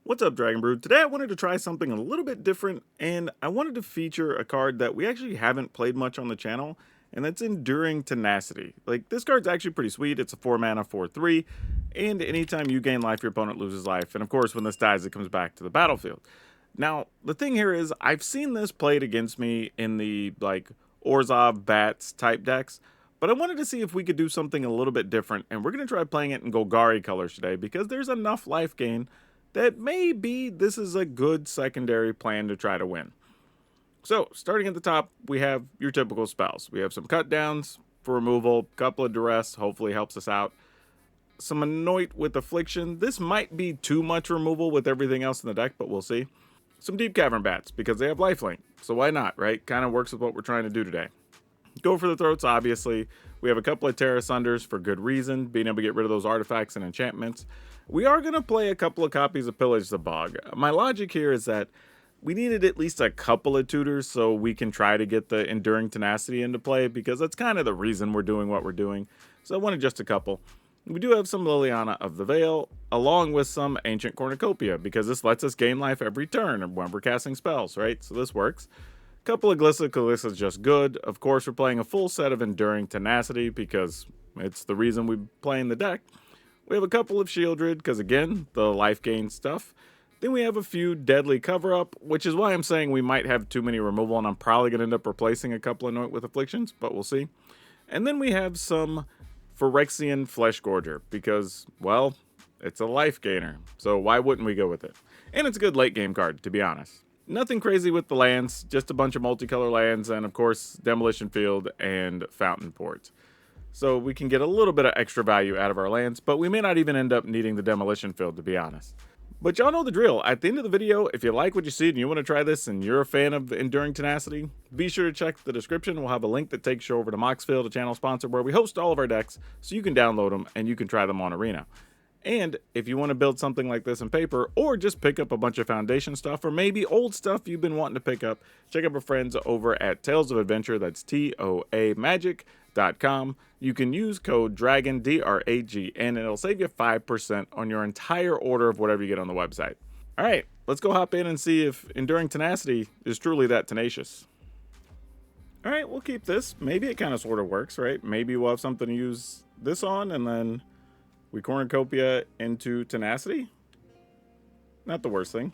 What's up, Dragon Brood? Today I wanted to try something a little bit different, and I wanted to feature a card that we actually haven't played much on the channel, and that's Enduring Tenacity. Like, this card's actually pretty sweet. It's a 4-mana 4/3, and anytime you gain life, your opponent loses life, and of course, when this dies, it comes back to the battlefield. Now, the thing here is, I've seen this played against me in the, Orzhov Bats type decks, but I wanted to see if we could do something a little bit different, and we're going to try playing it in Golgari colors today, because there's enough life gain that maybe this is a good secondary plan to try to win. So, starting at the top, we have your typical spells. We have some cut downs for removal, couple of duress, hopefully helps us out. Some anoint with affliction. This might be too much removal with everything else in the deck, but we'll see. Some deep cavern bats, because they have lifelink, so why not, right? Kind of works with what we're trying to do today. Go for the throats, obviously. We have a couple of Terra Sunders for good reason, being able to get rid of those artifacts and enchantments. We are going to play a couple of copies of Pillage the Bog. My logic here is that we needed at least a couple of tutors so we can try to get the Enduring Tenacity into play, because that's kind of the reason we're doing what we're doing. So I wanted just a couple. We do have some Liliana of the Veil, along with some Ancient Cornucopia, because this lets us gain life every turn when we're casting spells, right? So this works. Couple of Glissa, Glissa is just good. Of course, we're playing a full set of Enduring Tenacity because it's the reason we play in the deck. We have a couple of Shieldred because, again, the life gain stuff. Then we have a few Deadly Cover-Up, which is why I'm saying we might have too many removal, and I'm probably going to end up replacing a couple of Anoint with Afflictions, but we'll see. And then we have some Phyrexian Flesh Gorger because, well, it's a life gainer, so why wouldn't we go with it? And it's a good late game card, to be honest. Nothing crazy with the lands, just a bunch of multicolor lands, and of course, Demolition Field and Fountain Port. So we can get a little bit of extra value out of our lands, but we may not even end up needing the Demolition Field, to be honest. But y'all know the drill. At the end of the video, if you like what you see and you want to try this and you're a fan of Enduring Tenacity, be sure to check the description. We'll have a link that takes you over to Moxfield, a channel sponsor, where we host all of our decks, so you can download them and you can try them on Arena. And if you want to build something like this in paper, or just pick up a bunch of foundation stuff, or maybe old stuff you've been wanting to pick up, check out our friends over at Tales of Adventure. That's TOAMagic.com. You can use code DRAGON, DRAGN, and it'll save you 5% on your entire order of whatever you get on the website. All right, let's go hop in and see if Enduring Tenacity is truly that tenacious. All right, we'll keep this. Maybe it kind of sort of works, right? Maybe we'll have something to use this on, and then we Cornucopia into Tenacity. Not the worst thing.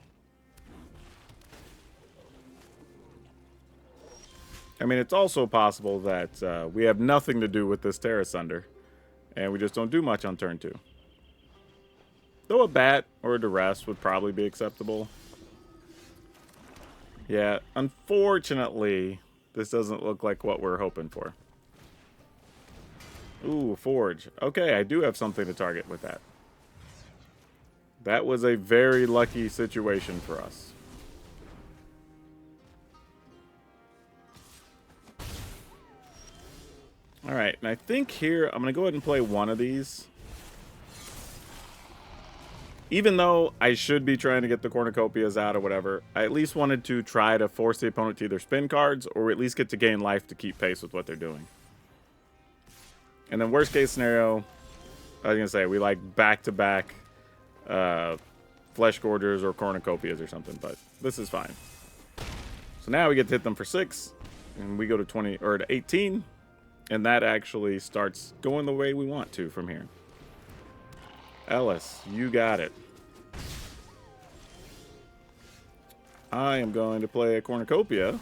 I mean, it's also possible that we have nothing to do with this Terra Sunder, and we just don't do much on turn 2. Though a Bat or a Duress would probably be acceptable. Yeah, unfortunately, this doesn't look like what we're hoping for. Ooh, Forge. Okay, I do have something to target with that. That was a very lucky situation for us. Alright, and I think here, I'm going to go ahead and play one of these. Even though I should be trying to get the Cornucopias out or whatever, I at least wanted to try to force the opponent to either spin cards, or at least get to gain life to keep pace with what they're doing. And then worst case scenario, I was going to say, we like back-to-back Flesh Gorgers or Cornucopias or something, but this is fine. So now we get to hit them for 6, and we go to 20 or to 18, and that actually starts going the way we want to from here. Ellis, you got it. I am going to play a Cornucopia,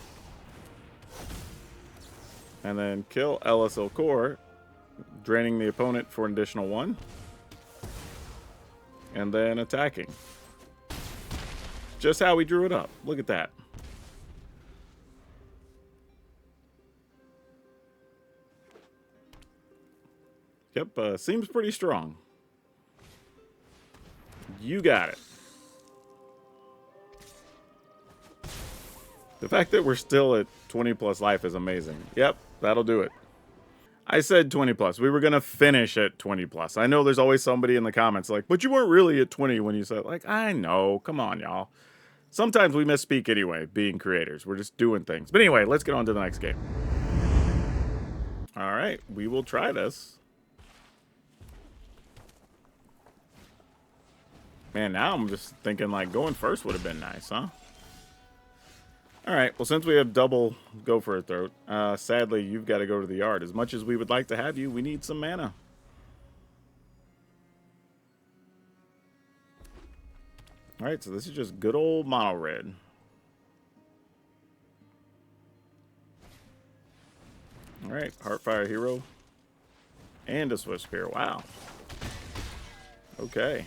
and then kill Ellis Ilkor, draining the opponent for an additional 1. And then attacking. Just how we drew it up. Look at that. Yep, seems pretty strong. You got it. The fact that we're still at 20 plus life is amazing. Yep, that'll do it. I said 20 plus. We were going to finish at 20 plus. I know there's always somebody in the comments like, but you weren't really at 20 when you said, like, I know. Come on, y'all. Sometimes we misspeak anyway, being creators. We're just doing things. But anyway, let's get on to the next game. All right, we will try this. Man, now I'm just thinking like going first would have been nice, huh? Alright, well since we have double go for a throat, sadly you've got to go to the yard. As much as we would like to have you, we need some mana. Alright, so this is just good old mono red. Alright, Heartfire Hero. And a Swift Spear, wow. Okay.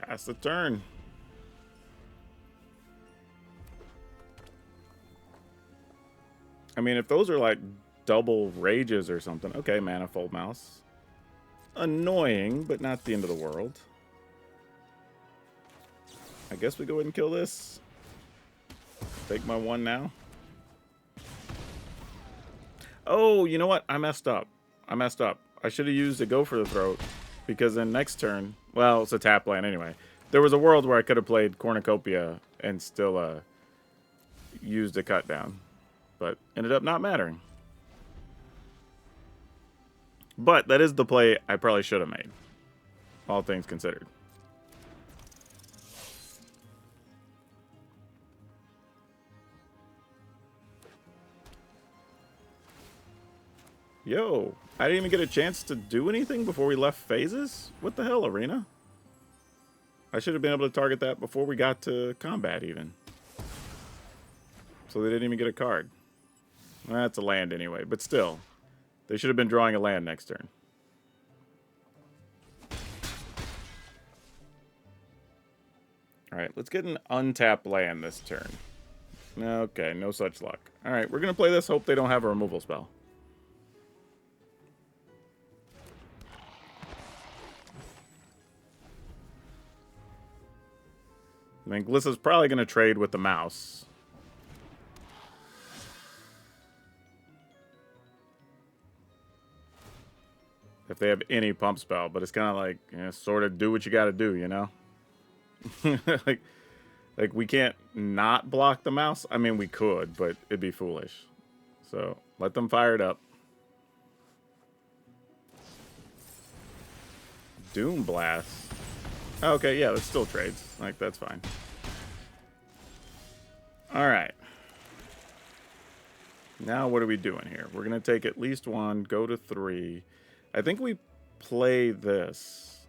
Pass the turn. I mean, if those are like double rages or something. Okay, Manifold Mouse. Annoying, but not the end of the world. I guess we go ahead and kill this. Take my one now. Oh, you know what? I messed up. I should have used a Go for the Throat. Because then next turn... Well, it's a tap land anyway. There was a world where I could have played Cornucopia and still used a cut down. But ended up not mattering. But that is the play I probably should have made. All things considered. Yo, I didn't even get a chance to do anything before we left phases? What the hell, Arena? I should have been able to target that before we got to combat even. So they didn't even get a card. That's a land anyway, but still. They should have been drawing a land next turn. Alright, let's get an untapped land this turn. Okay, no such luck. Alright, we're going to play this, hope they don't have a removal spell. I mean, Glissa's probably going to trade with the mouse. If they have any pump spell, but it's kind of like, you know, sort of do what you got to do, you know? like we can't not block the mouse. I mean, we could, but it'd be foolish. So let them fire it up. Doom Blast. Okay, yeah, that still trades. Like, that's fine. Alright. Now what are we doing here? We're going to take at least one, go to 3. I think we play this.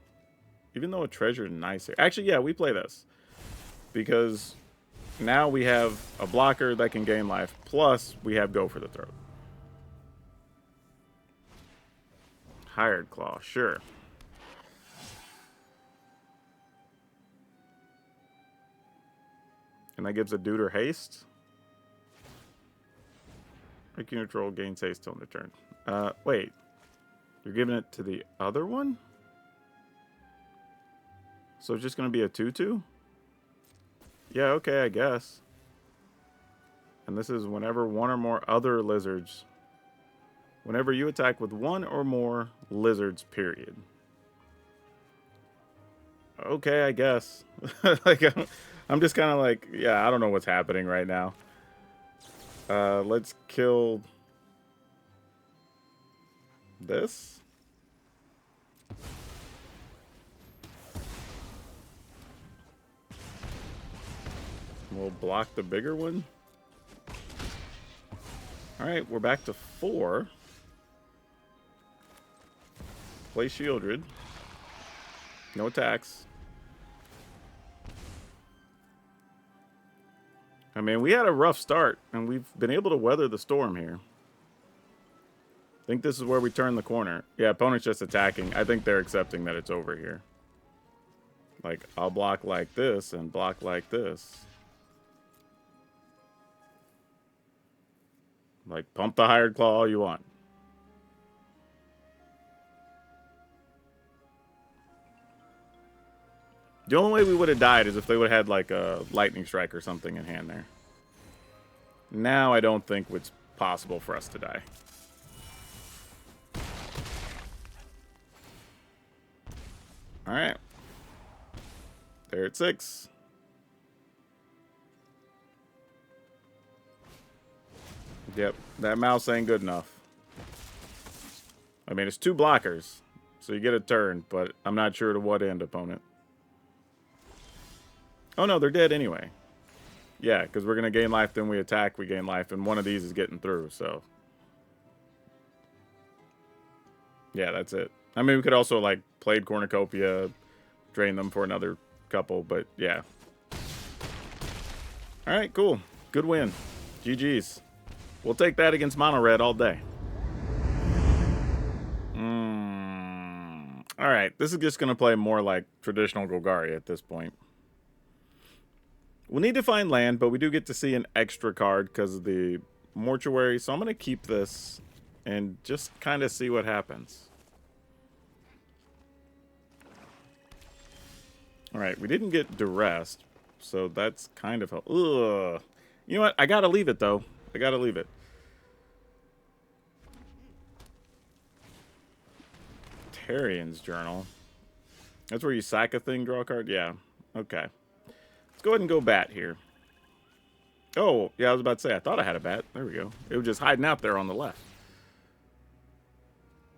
Even though a treasure is nicer. Actually, yeah, we play this. Because now we have a blocker that can gain life. Plus, we have Go for the Throat. Hired Claw, sure. And that gives a Deuter haste. Make you control gains haste till the turn. Wait. You're giving it to the other one? So it's just going to be a 2/2? Yeah, okay, I guess. And this is whenever one or more other lizards... Whenever you attack with one or more lizards, period. Okay, I guess. Like, I'm just kind of like, yeah, I don't know what's happening right now. Let's kill this. We'll block the bigger one. Alright, we're back to 4. Play Shieldred. No attacks. I mean, we had a rough start, and we've been able to weather the storm here. I think this is where we turn the corner. Yeah, opponent's just attacking. I think they're accepting that it's over here. Like, I'll block like this and block like this. Like, pump the Hired Claw all you want. The only way we would have died is if they would have had, like, a Lightning Strike or something in hand there. Now I don't think it's possible for us to die. Alright. They're at 6. Yep, that mouse ain't good enough. I mean, it's 2 blockers. So you get a turn, but I'm not sure to what end, opponent. Oh no, they're dead anyway. Yeah, because we're going to gain life, then we attack, we gain life, and one of these is getting through, so. Yeah, that's it. I mean, we could also, like, played Cornucopia, drain them for another couple, but yeah. Alright, cool. Good win. GG's. We'll take that against Mono Red all day. Alright, this is just going to play more like traditional Golgari at this point. We'll need to find land, but we do get to see an extra card because of the mortuary, so I'm going to keep this and just kind of see what happens. Alright, we didn't get duressed, so that's kind of... Ugh. You know what? I gotta leave it, though. I gotta leave it. Tarian's Journal. That's where you sack a thing, draw a card? Yeah. Okay. Let's go ahead and go bat here. Oh, yeah, I was about to say, I thought I had a bat. There we go. It was just hiding out there on the left.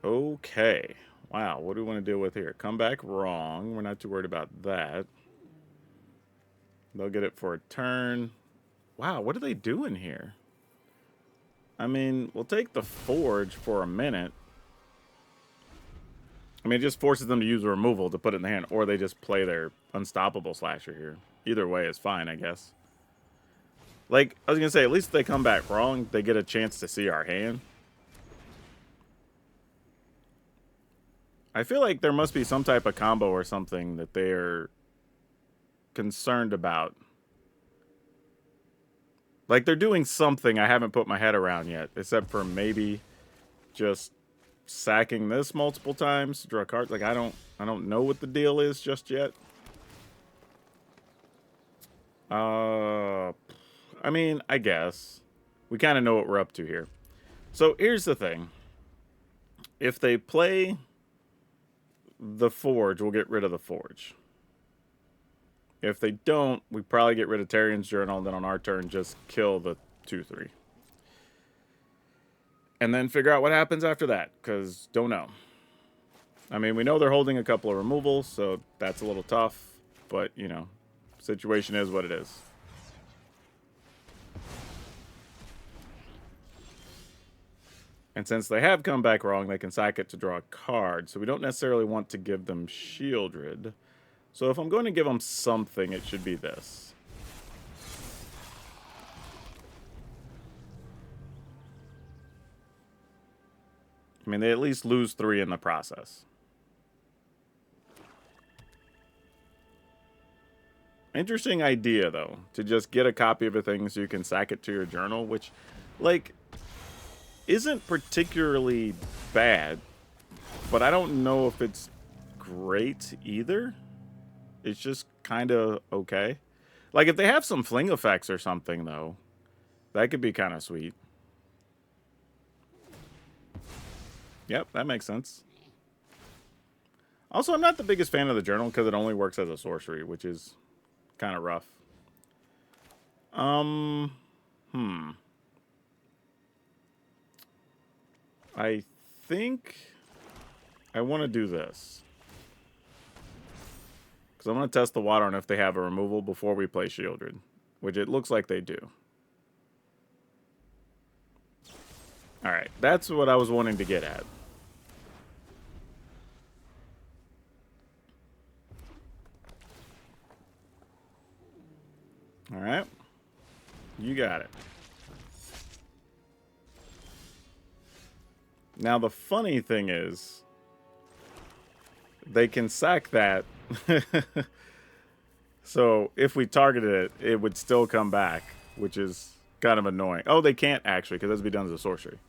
Okay. Wow, what do we want to deal with here? Come back wrong. We're not too worried about that. They'll get it for a turn. Wow, what are they doing here? I mean, we'll take the Forge for a minute. I mean, it just forces them to use a removal to put it in the hand, or they just play their Unstoppable Slasher here. Either way is fine, I guess. Like, I was going to say, at least if they come back wrong, they get a chance to see our hand. I feel like there must be some type of combo or something that they're concerned about. Like, they're doing something I haven't put my head around yet, except for maybe just sacking this multiple times to draw a card. Like, I don't know what the deal is just yet. I mean, I guess we kind of know what we're up to here. So here's the thing. If they play the Forge, we'll get rid of the Forge. If they don't, we probably get rid of Tarian's Journal, and then on our turn, just kill the 2/3. And then figure out what happens after that, because don't know. I mean, we know they're holding a couple of removals, so that's a little tough. But, you know, situation is what it is. And since they have come back wrong, they can sack it to draw a card. So we don't necessarily want to give them Shieldred. So if I'm going to give them something, it should be this. I mean, they at least lose 3 in the process. Interesting idea, though, to just get a copy of a thing so you can sack it to your journal, which, like, isn't particularly bad, but I don't know if it's great either. It's just kind of okay. Like, if they have some fling effects or something, though, that could be kind of sweet. Yep, that makes sense. Also, I'm not the biggest fan of the journal because it only works as a sorcery, which is kind of rough. I think I want to do this. Because I want to test the water on if they have a removal before we play Shieldred, which it looks like they do. Alright, that's what I was wanting to get at. Alright. You got it. Now, the funny thing is, they can sack that. So, if we targeted it, it would still come back, which is kind of annoying. Oh, they can't, actually, because this would be done as a sorcery.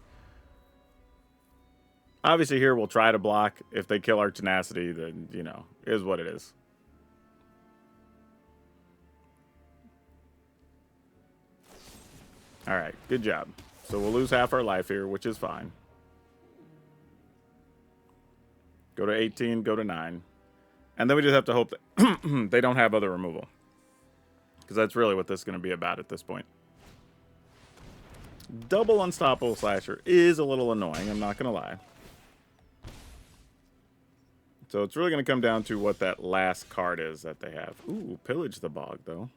Obviously, here we'll try to block. If they kill our Tenacity, then, you know, it is what it is. Alright, good job. So we'll lose half our life here, which is fine. Go to 18, go to 9. And then we just have to hope that they don't have other removal. Because that's really what this is going to be about at this point. Double Unstoppable Slasher is a little annoying, I'm not going to lie. So it's really going to come down to what that last card is that they have. Ooh, Pillage the Bog, though.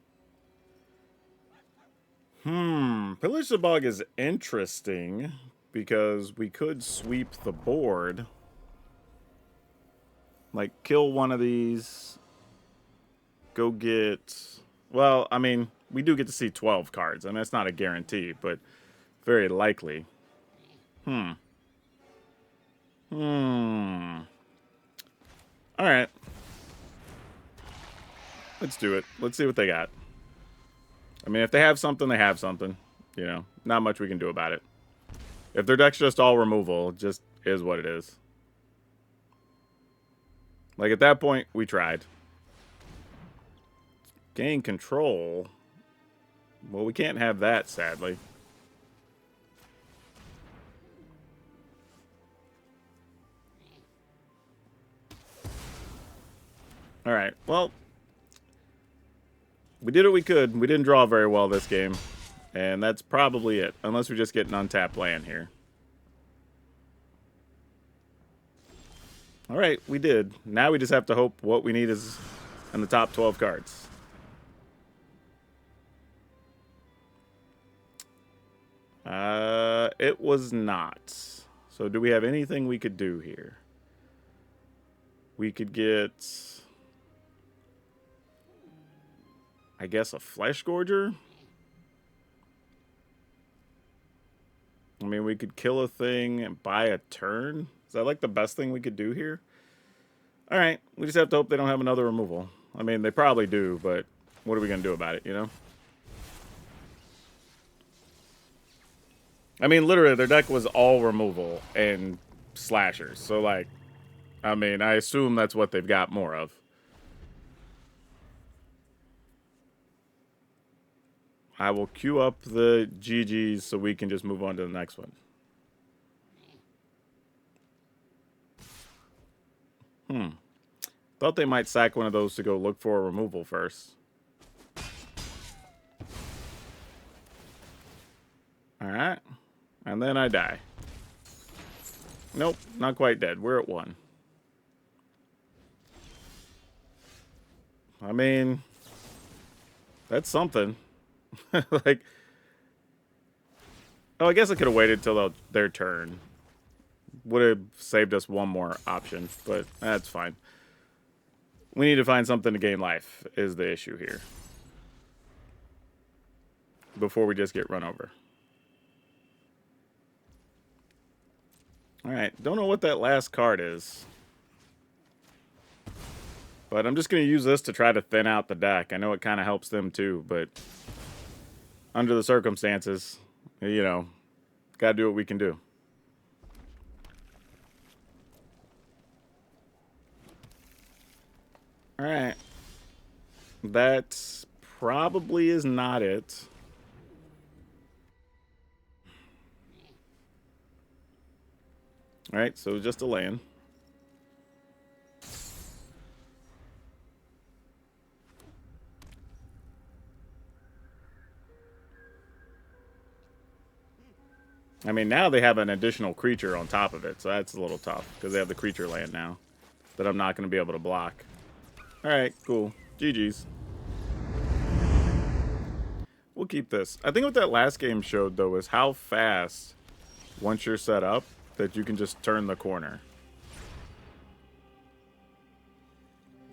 Pillage the Bog is interesting because we could sweep the board. Like, kill one of these. Go get... Well, I mean, we do get to see 12 cards. I mean, that's not a guarantee, but very likely. Alright. Let's do it. Let's see what they got. I mean, if they have something, they have something. You know, not much we can do about it. If their deck's just all removal, it just is what it is. Like, at that point, we tried. Gain control. Well, we can't have that, sadly. Alright, well, we did what we could. We didn't draw very well this game. And that's probably it. Unless we just get an untapped land here. Alright, we did. Now we just have to hope what we need is in the top 12 cards. It was not. So do we have anything we could do here? We could get... I guess a Flesh Gorger? I mean, we could kill a thing and buy a turn. Is that like the best thing we could do here? Alright, we just have to hope they don't have another removal. I mean, they probably do, but what are we going to do about it, you know? I mean, literally, their deck was all removal and slashers. So, like, I mean, I assume that's what they've got more of. I will queue up the GGs so we can just move on to the next one. Thought they might sack one of those to go look for a removal first. Alright. And then I die. Nope, not quite dead. We're at 1. I mean, that's something. Like, oh, I guess I could have waited till their turn. Would have saved us one more option, but that's fine. We need to find something to gain life is the issue here. Before we just get run over. Alright, don't know what that last card is. But I'm just going to use this to try to thin out the deck. I know it kind of helps them too, but under the circumstances, you know, gotta do what we can do. Alright. That probably is not it. Alright, so just a land. I mean, now they have an additional creature on top of it, so that's a little tough, because they have the creature land now that I'm not going to be able to block. Alright, cool. GG's. We'll keep this. I think what that last game showed, though, is how fast, once you're set up, that you can just turn the corner.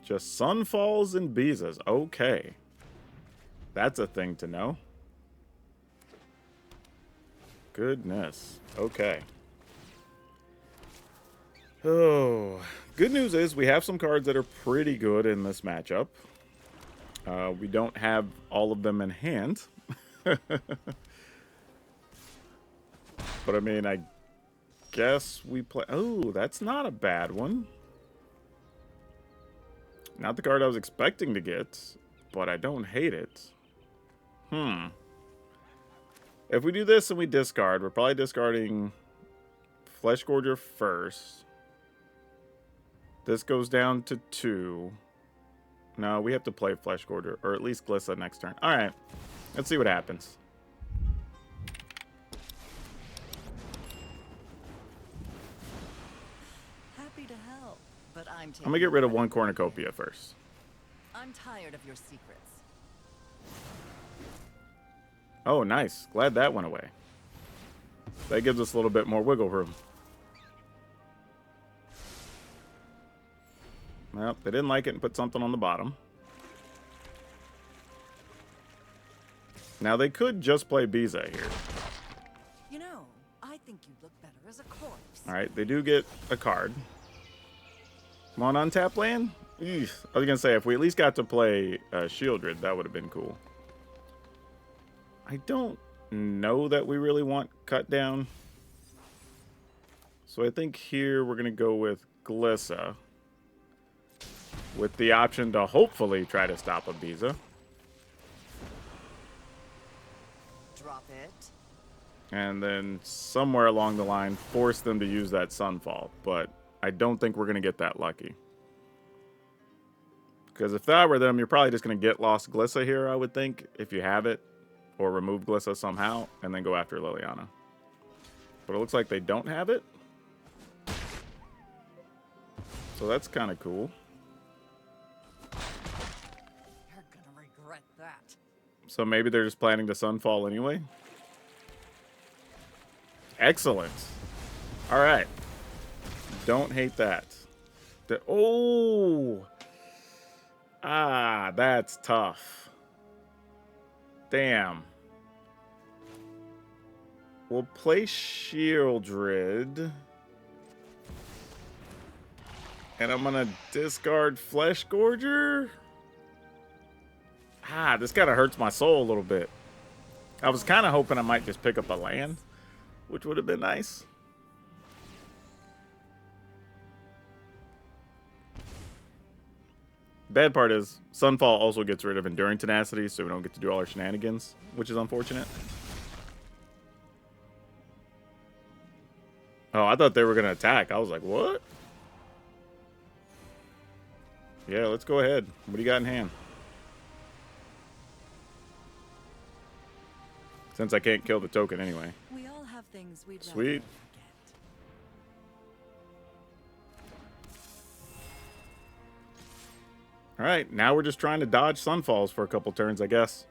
Just Sunfalls and Beezas. Okay. That's a thing to know. Goodness. Okay. Oh. Good news is we have some cards that are pretty good in this matchup. We don't have all of them in hand. But I mean, I guess we play... Oh, that's not a bad one. Not the card I was expecting to get, but I don't hate it. If we do this and we discard, we're probably discarding Flesh Gorger first. This goes down to 2. No, we have to play Flesh Gorger, or at least Glissa next turn. Alright, let's see what happens. Happy to help, but I'm gonna get rid of one cornucopia first. I'm tired of your secrets. Oh, nice. Glad that went away. That gives us a little bit more wiggle room. Well, they didn't like it and put something on the bottom. Now, they could just play Biza here. You know, I think you look better as a corpse. Alright, they do get a card. Come on, untap land? Eesh. I was gonna say, if we at least got to play Shieldred, that would have been cool. I don't know that we really want Cut Down. So I think here we're gonna go with Glissa, with the option to hopefully try to stop a Biza. Drop it. And then somewhere along the line, force them to use that Sunfall. But I don't think we're going to get that lucky. Because if that were them, you're probably just going to get Lost Glissa here, I would think, if you have it. Or remove Glissa somehow, and then go after Liliana. But it looks like they don't have it. So that's kind of cool. You're gonna regret that. So maybe they're just planning to Sunfall anyway. Excellent. All right. Don't hate that. Oh. Ah, that's tough. Damn. We'll play Shieldred. And I'm going to discard Flesh Gorger. Ah, this kind of hurts my soul a little bit. I was kind of hoping I might just pick up a land, which would have been nice. Bad part is, Sunfall also gets rid of Enduring Tenacity, so we don't get to do all our shenanigans, which is unfortunate. Oh, I thought they were going to attack. I was like, what? Yeah, let's go ahead. What do you got in hand? Since I can't kill the token anyway. We all have things we'd Sweet. Alright, now we're just trying to dodge Sunfalls for a couple turns, I guess.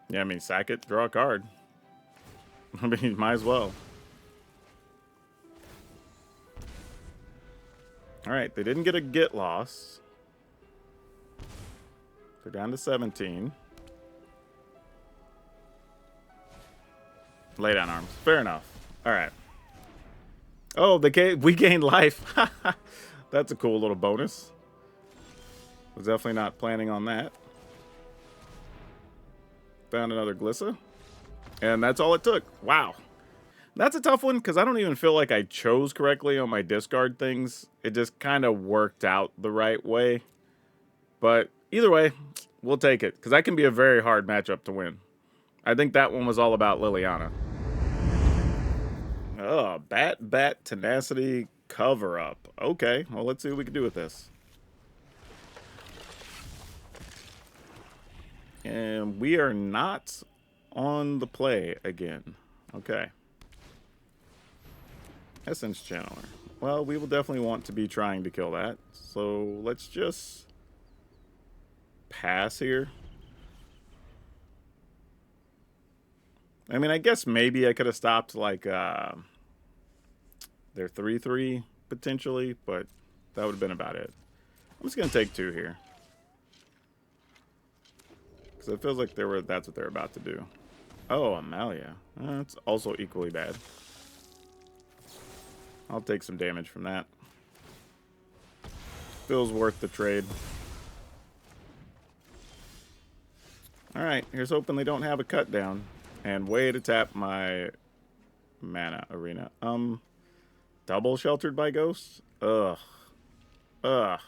Yeah, I mean, sack it, draw a card. I mean, might as well. Alright, they didn't get a get lost. They're down to 17. Lay down arms. Fair enough. Alright. Oh, we gained life. That's a cool little bonus. Was definitely not planning on that. Found another Glissa. And that's all it took. Wow. That's a tough one because I don't even feel like I chose correctly on my discard things. It just kind of worked out the right way. But either way, we'll take it because that can be a very hard matchup to win. I think that one was all about Liliana. Oh, Bat Tenacity cover up. Okay, well, let's see what we can do with this. And we are not on the play again. Okay. Essence Channeler. Well, we will definitely want to be trying to kill that. So let's just pass here. I mean, I guess maybe I could have stopped, like, their 3-3, potentially, but that would have been about it. I'm just going to take 2 here. Because it feels like that's what they're about to do. Oh, Amalia. That's also equally bad. I'll take some damage from that. Feels worth the trade. Alright, here's hoping they don't have a cut down. And way to tap my mana arena. Double sheltered by ghosts? Ugh. Ugh.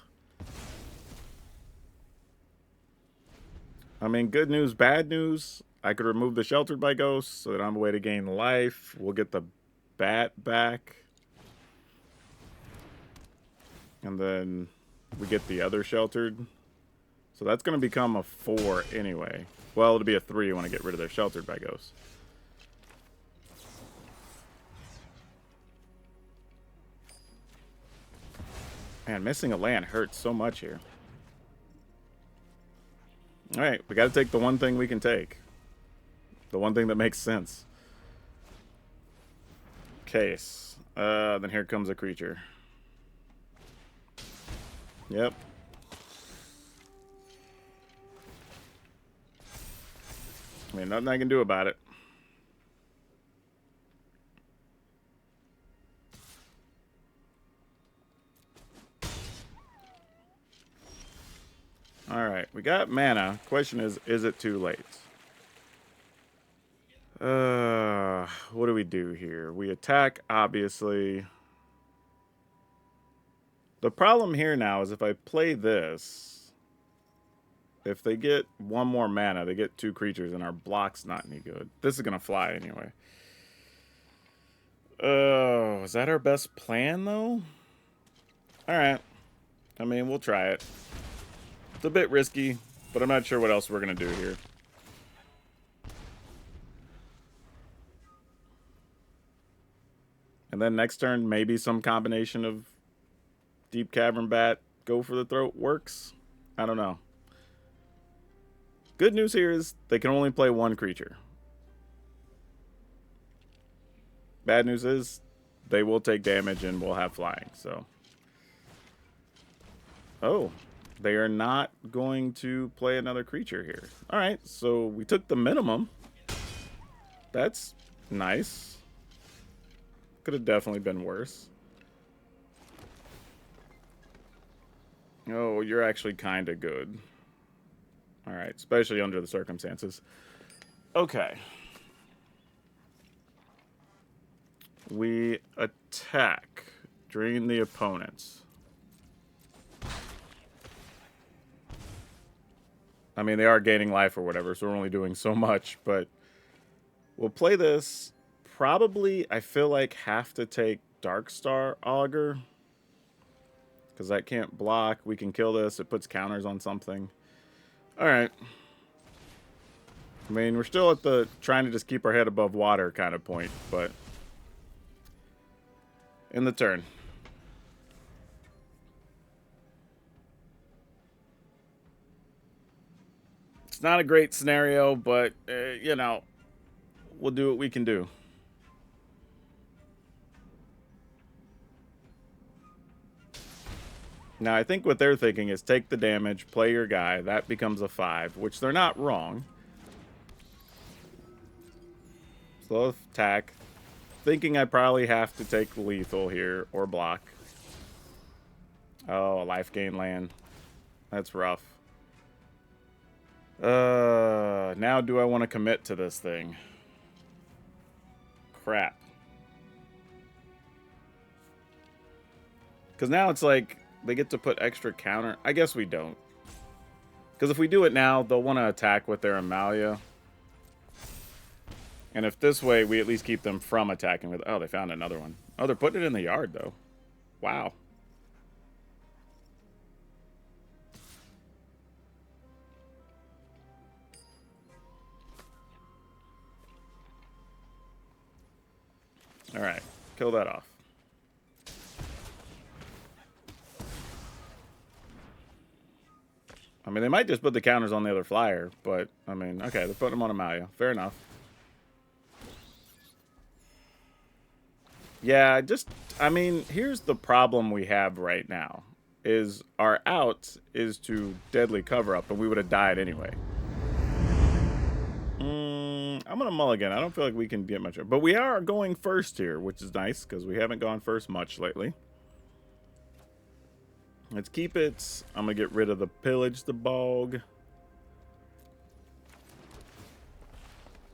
I mean, good news, bad news. I could remove the sheltered by ghosts, so that I'm a way to gain life. We'll get the bat back. And then we get the other sheltered. So that's going to become a 4 anyway. Well, it'll be a 3 when I get rid of their sheltered by ghosts. Man, missing a land hurts so much here. Alright, we gotta take the one thing we can take. The one thing that makes sense. Case. Then here comes a creature. Yep. I mean, nothing I can do about it. Alright, we got mana. Question is it too late? What do we do here? We attack, obviously. The problem here now is if I play this, if they get one more mana, they get 2 creatures, and our block's not any good. This is gonna fly anyway. Oh, is that our best plan, though? Alright. I mean, we'll try it. It's a bit risky, but I'm not sure what else we're gonna do here. And then next turn, maybe some combination of Deep Cavern Bat, Go for the Throat works. I don't know. Good news here is they can only play 1 creature. Bad news is they will take damage and we'll have flying, so. Oh, they are not going to play another creature here. Alright, so we took the minimum. That's nice. Could have definitely been worse. Oh, you're actually kind of good. Alright, especially under the circumstances. Okay. We attack. Drain the opponents. I mean, they are gaining life or whatever, so we're only doing so much, but we'll play this. Probably, I feel like, have to take Darkstar Augur. Because that can't block. We can kill this. It puts counters on something. Alright. I mean, we're still at the trying to just keep our head above water kind of point, but in the turn. It's not a great scenario, but, you know, we'll do what we can do. Now, I think what they're thinking is take the damage, play your guy. That becomes a 5, which they're not wrong. Slow attack. Thinking I probably have to take lethal here or block. Oh, a life gain land. That's rough. Now do I want to commit to this thing? Crap. Because now it's like they get to put extra counter. I guess we don't. Because if we do it now, they'll want to attack with their Amalia. And if this way, we at least keep them from attacking with... Oh, they found another one. Oh, they're putting it in the yard, though. Wow. Alright. Kill that off. I mean, they might just put the counters on the other flyer, but, I mean, okay, they're putting them on Amalia. Fair enough. Yeah, I mean, here's the problem we have right now, is our out is to deadly cover up, and we would have died anyway. I'm going to mulligan. I don't feel like we can get much, but we are going first here, which is nice, because we haven't gone first much lately. Let's keep it. I'm going to get rid of the Pillage the Bog.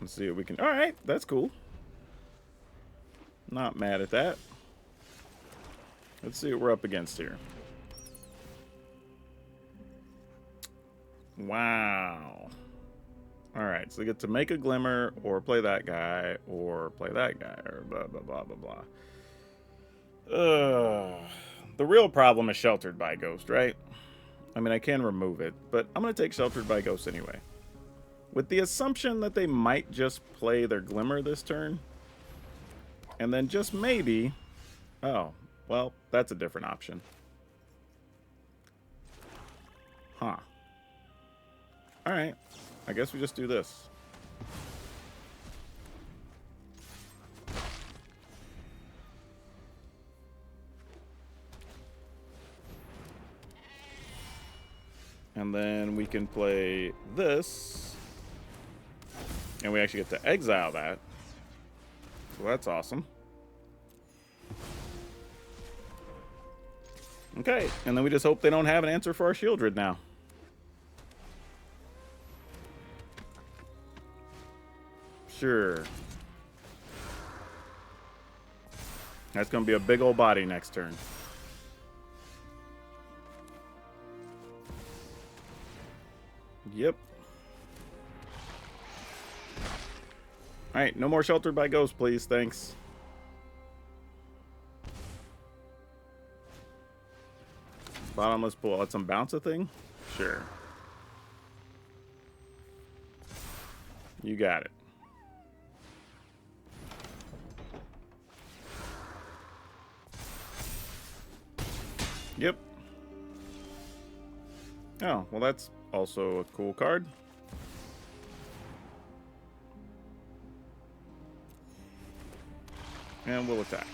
Let's see what we can... Alright, that's cool. Not mad at that. Let's see what we're up against here. Wow. Alright, so we get to make a Glimmer, or play that guy, or play that guy, or blah, blah, blah, blah, blah. The real problem is Sheltered by Ghost, right? I mean, I can remove it, but I'm going to take Sheltered by Ghost anyway. With the assumption that they might just play their Glimmer this turn. And then just maybe... Oh, well, that's a different option. Huh. Alright. I guess we just do this. And then we can play this. And we actually get to exile that. So that's awesome. Okay, and then we just hope they don't have an answer for our Shieldred now. Sure. That's going to be a big old body next turn. Yep. Alright, no more Sheltered by Ghost, please. Thanks. Bottomless pool. Let some bounce a thing? Sure. You got it. Yep. Oh, well that's also a cool card. And we'll attack.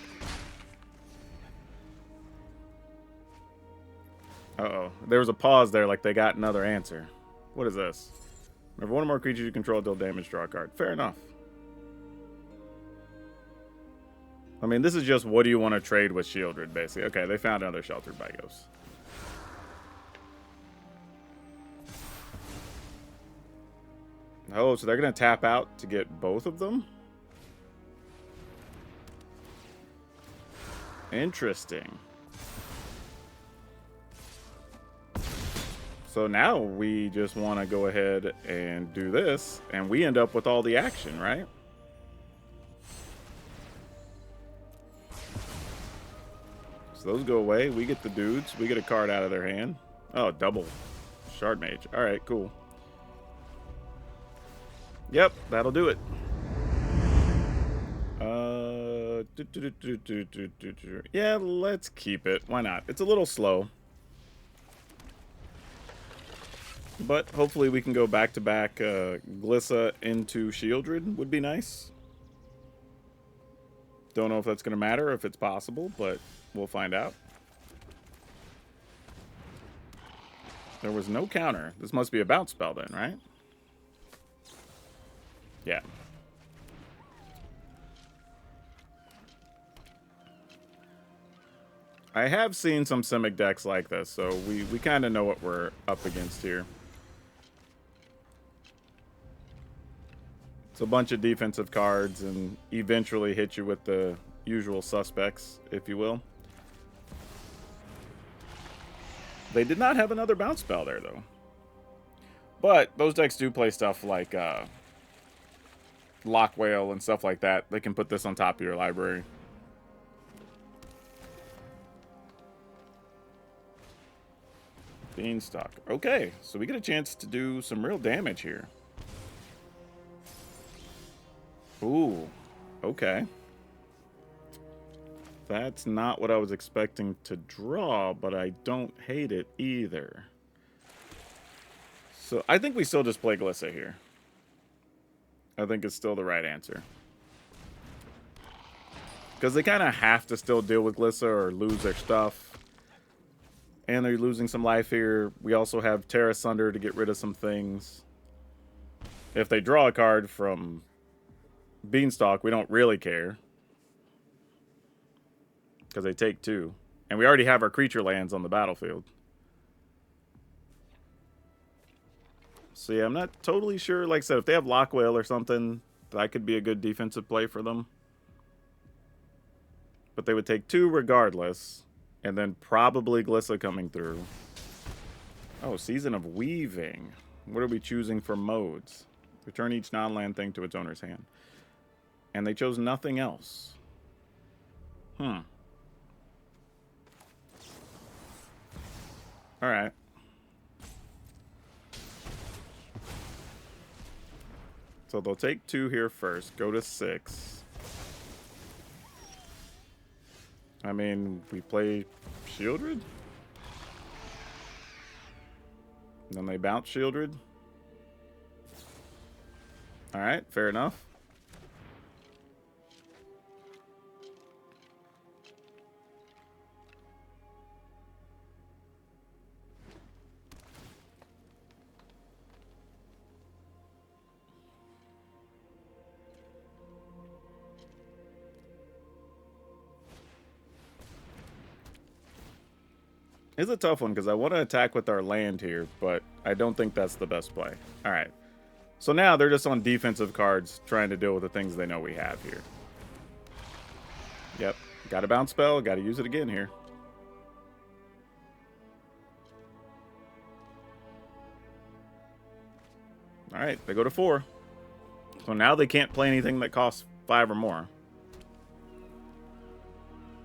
Uh-oh. There was a pause there like they got another answer. What is this? Whenever one or more creatures you control deal damage, draw a card. Fair enough. I mean, this is just what do you want to trade with Shieldred, basically. Okay, they found another Sheltered by Ghosts. Oh, so they're going to tap out to get both of them? Interesting. So now we just want to go ahead and do this, and we end up with all the action, right? So those go away. We get the dudes. We get a card out of their hand. Oh, double Shard Mage. All right, cool. Yep, that'll do it. Yeah, let's keep it. Why not? It's a little slow. But hopefully we can go back-to-back Glissa into Shieldred would be nice. Don't know if that's going to matter, if it's possible, but we'll find out. There was no counter. This must be a bounce spell then, right? Yeah. I have seen some Simic decks like this, so we kind of know what we're up against here. It's a bunch of defensive cards and eventually hit you with the usual suspects, if you will. They did not have another bounce spell there, though. But those decks do play stuff like Lock Whale and stuff like that. They can put this on top of your library. Beanstalk. Okay, so we get a chance to do some real damage here. Ooh, okay. That's not what I was expecting to draw, but I don't hate it either. So I think we still just play Glissa here. I think it's still the right answer. Because they kind of have to still deal with Glissa or lose their stuff. And they're losing some life here. We also have Terra Sunder to get rid of some things. If they draw a card from Beanstalk, we don't really care. Because they take 2. And we already have our creature lands on the battlefield. So yeah, I'm not totally sure. Like I said, if they have Lock Whale or something, that could be a good defensive play for them. But they would take 2 regardless. And then probably Glissa coming through. Oh, Season of Weaving. What are we choosing for modes? Return each non-land thing to its owner's hand. And they chose nothing else. Alright. So they'll take 2 here first. Go to 6. I mean, we play Shieldred? Then they bounce Shieldred. Alright, fair enough. It's a tough one because I want to attack with our land here, but I don't think that's the best play. All right. So now they're just on defensive cards trying to deal with the things they know we have here. Yep. Got a bounce spell. Got to use it again here. All right. They go to 4. So now they can't play anything that costs 5 or more.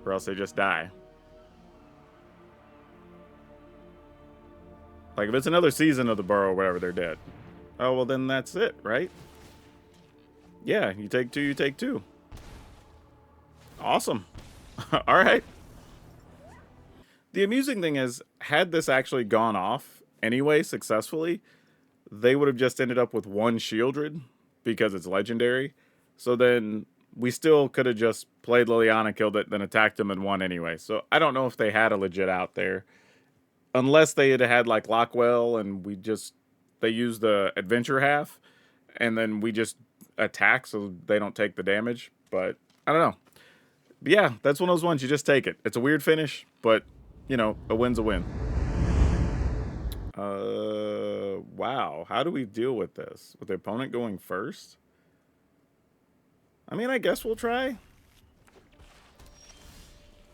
Or else they just die. Like, if it's another season of the burrow or whatever, they're dead. Oh, well, then that's it, right? Yeah, you take 2, you take 2. Awesome. All right. The amusing thing is, had this actually gone off anyway successfully, they would have just ended up with 1 Shieldred because it's legendary. So then we still could have just played Liliana, killed it, then attacked them and won anyway. So I don't know if they had a legit out there. Unless they had like Lockwell and they used the adventure half and then we just attack so they don't take the damage. But I don't know. But yeah, that's one of those ones you just take it. It's a weird finish, but you know, a win's a win. Wow. How do we deal with this? With the opponent going first? I mean, I guess we'll try.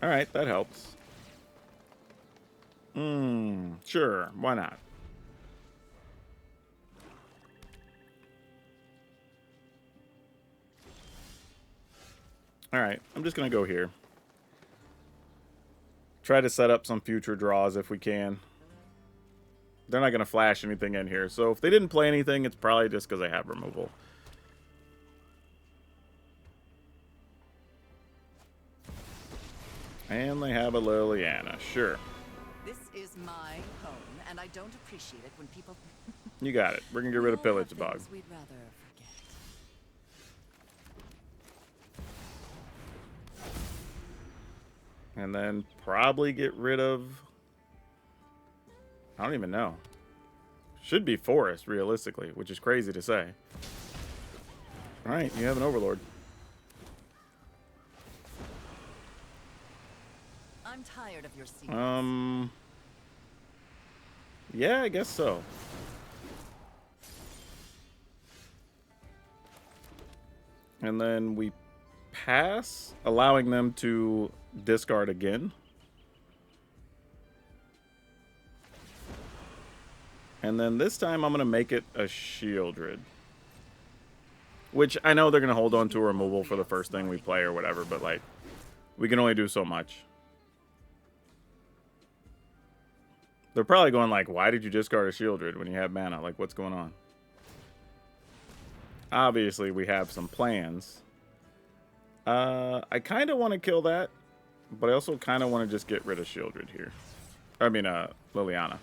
All right, that helps. Sure, why not? Alright, I'm just going to go here. Try to set up some future draws if we can. They're not going to flash anything in here, so if they didn't play anything, it's probably just because they have removal. And they have a Liliana, sure. This is my home, and I don't appreciate it when people... You got it. We're going to get rid of Pillage Bog. We'd rather forget. And then probably get rid of... I don't even know. Should be Forest, realistically, which is crazy to say. Alright, you have an Overlord. I'm tired of your secrets. Yeah, I guess so. And then we pass, allowing them to discard again. And then this time I'm going to make it a Shieldred. Which I know they're going to hold on to a removal for the first thing we play or whatever, but like, we can only do so much. They're probably going like, why did you discard a Shieldred when you have mana? Like, what's going on? Obviously, we have some plans. I kind of want to kill that, but I also kind of want to just get rid of Shieldred here. I mean, Liliana.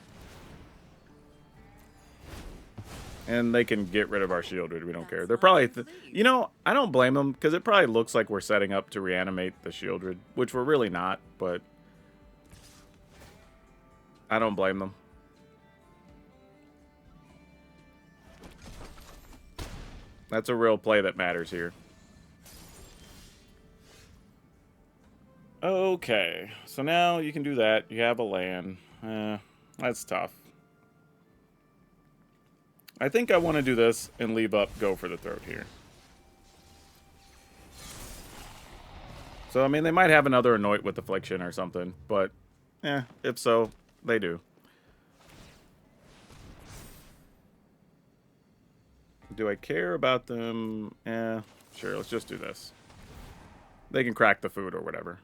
And they can get rid of our Shieldred. We don't care. They're probably... you know, I don't blame them, because it probably looks like we're setting up to reanimate the Shieldred, which we're really not, but... I don't blame them. That's a real play that matters here. Okay, so now you can do that. You have a land. That's tough. I think I want to do this and leave up Go for the Throat here. So, I mean, they might have another Anoint with Affliction or something, but, if so, they do. Do I care about them? Sure, let's just do this. They can crack the food or whatever.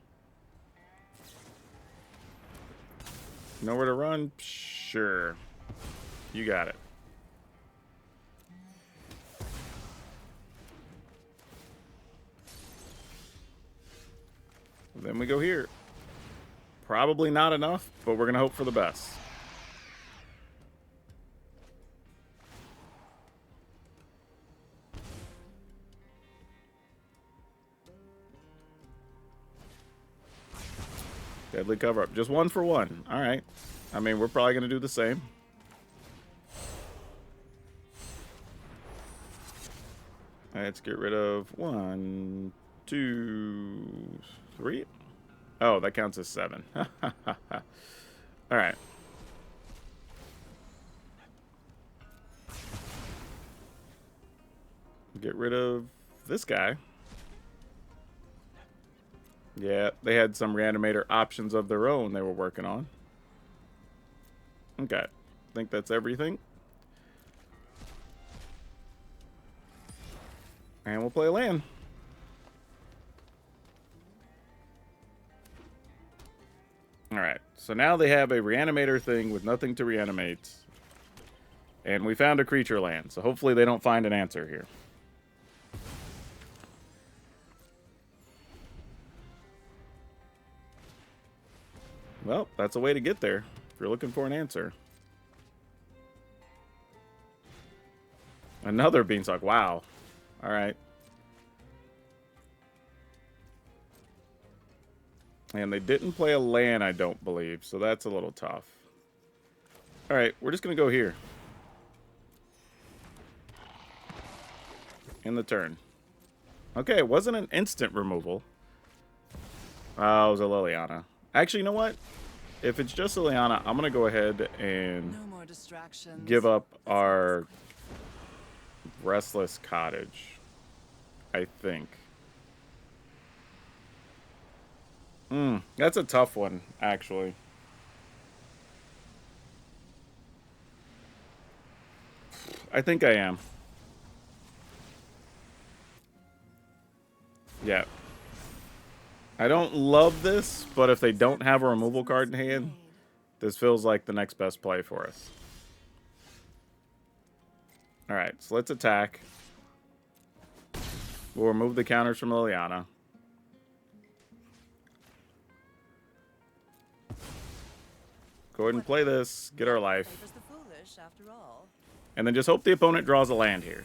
Nowhere to run? Sure. You got it. Then we go here. Probably not enough, but we're going to hope for the best. Deadly cover up. Just 1 for 1. All right. I mean, we're probably going to do the same. Let's get rid of 1, 2, 3. Oh, that counts as 7. All right. Get rid of this guy. Yeah, they had some reanimator options of their own they were working on. Okay. I think that's everything. And we'll play a land. Alright, so now they have a reanimator thing with nothing to reanimate. And we found a creature land, so hopefully they don't find an answer here. Well, that's a way to get there if you're looking for an answer. Another Beanstalk, wow. Alright. And they didn't play a land, I don't believe, so that's a little tough. Alright, we're just going to go here. In the turn. Okay, it wasn't an instant removal. Oh, it was a Liliana. Actually, you know what? If it's just Liliana, I'm going to go ahead and No more distractions. give up our Restless Cottage. I think. That's a tough one, actually. I think I am. Yeah. I don't love this, but if they don't have a removal card in hand, this feels like the next best play for us. Alright, so let's attack. We'll remove the counters from Liliana. Go ahead and play this, get our life. And then just hope the opponent draws a land here.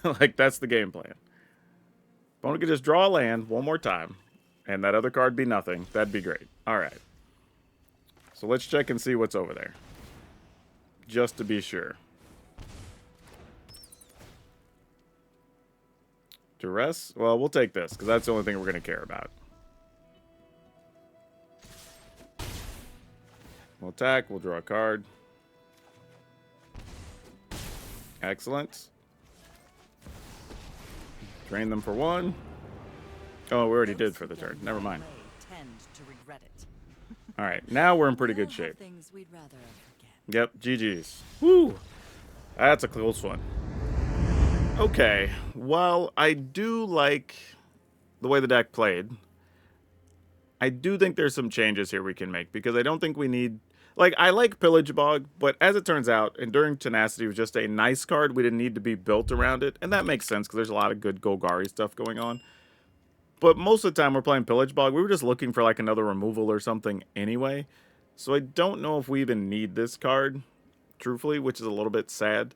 Like, that's the game plan. Opponent could just draw a land one more time, and that other card be nothing. That'd be great. Alright. So let's check and see what's over there. Just to be sure. Duress? Well, we'll take this, because that's the only thing we're going to care about. We'll attack, we'll draw a card. Excellent. Drain them for 1. Oh, we already did for the turn. Never mind. Alright, now we're in pretty good shape. Yep, GG's. Woo! That's a close one. Okay, well, I do like the way the deck played. I do think there's some changes here we can make, because I don't think we need... Like, I like Pillage Bog, but as it turns out, Enduring Tenacity was just a nice card. We didn't need to be built around it, and that makes sense, because there's a lot of good Golgari stuff going on. But most of the time we're playing Pillage Bog, we were just looking for, like, another removal or something anyway. So I don't know if we even need this card, truthfully, which is a little bit sad.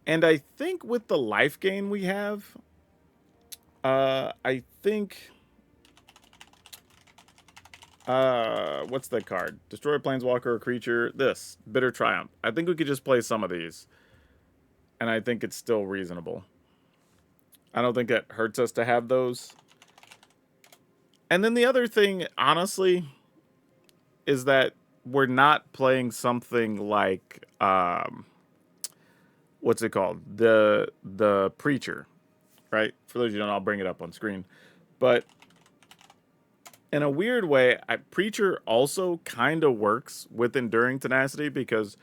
And I think with the life gain we have, I think... what's that card? Destroy a planeswalker or creature. This. Bitter Triumph. I think we could just play some of these. And I think it's still reasonable. I don't think it hurts us to have those. And then the other thing, honestly, is that we're not playing something like, what's it called? The Preacher, right? For those of you who don't know, I'll bring it up on screen. But in a weird way, Preacher also kind of works with Enduring Tenacity, because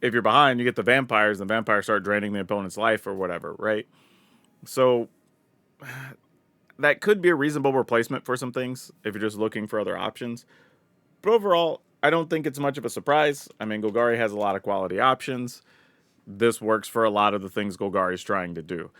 if you're behind, you get the vampires, and the vampires start draining the opponent's life or whatever, right? So that could be a reasonable replacement for some things if you're just looking for other options. But overall, I don't think it's much of a surprise. I mean, Golgari has a lot of quality options. This works for a lot of the things Golgari is trying to do.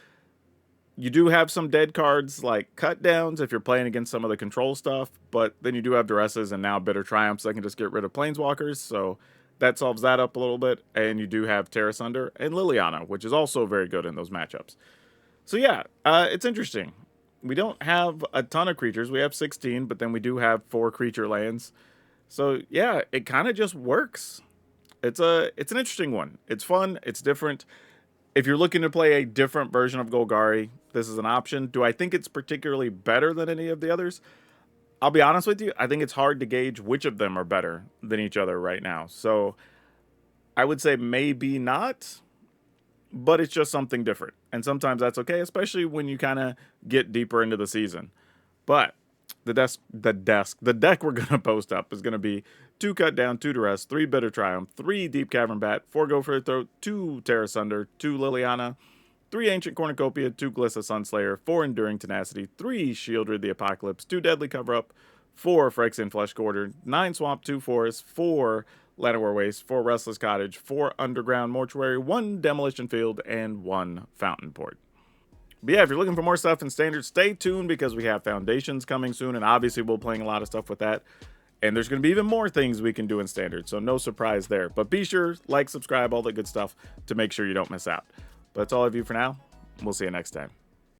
You do have some dead cards like Cut Downs if you're playing against some of the control stuff, but then you do have Duresses and now Bitter Triumphs that can just get rid of Planeswalkers, so that solves that up a little bit. And you do have Terra Sunder and Liliana, which is also very good in those matchups. So yeah, it's interesting. We don't have a ton of creatures. We have 16, but then we do have 4 creature lands. So yeah, it kind of just works. It's an interesting one. It's fun. It's different. If you're looking to play a different version of Golgari, this is an option. Do I think it's particularly better than any of the others? I'll be honest with you. I think it's hard to gauge which of them are better than each other right now. So I would say maybe not, but it's just something different. And sometimes that's okay, especially when you kind of get deeper into the season. But the deck we're gonna post up is gonna be 2 Cut Down, 2 Duress, 3 Bitter Triumph, 3 Deep Cavern Bat, 4 Go for the Throat, 2 Terra Sunder, 2 Liliana, 3 Ancient Cornucopia, 2 Glissa Sunslayer, 4 Enduring Tenacity, 3 Shieldred the Apocalypse, 2 Deadly Cover Up, 4 Phyrexian Flesh Gorder, 9 Swamp, 2 Forest, 4 Llanowar Waste, 4 Restless Cottage, 4 Underground Mortuary, 1 Demolition Field, and 1 Fountain Port. But yeah, if you're looking for more stuff in Standard, stay tuned because we have Foundations coming soon, and obviously we'll be playing a lot of stuff with that. And there's going to be even more things we can do in Standard, so no surprise there. But be sure, like, subscribe, all that good stuff to make sure you don't miss out. But that's all I have you for now. We'll see you next time.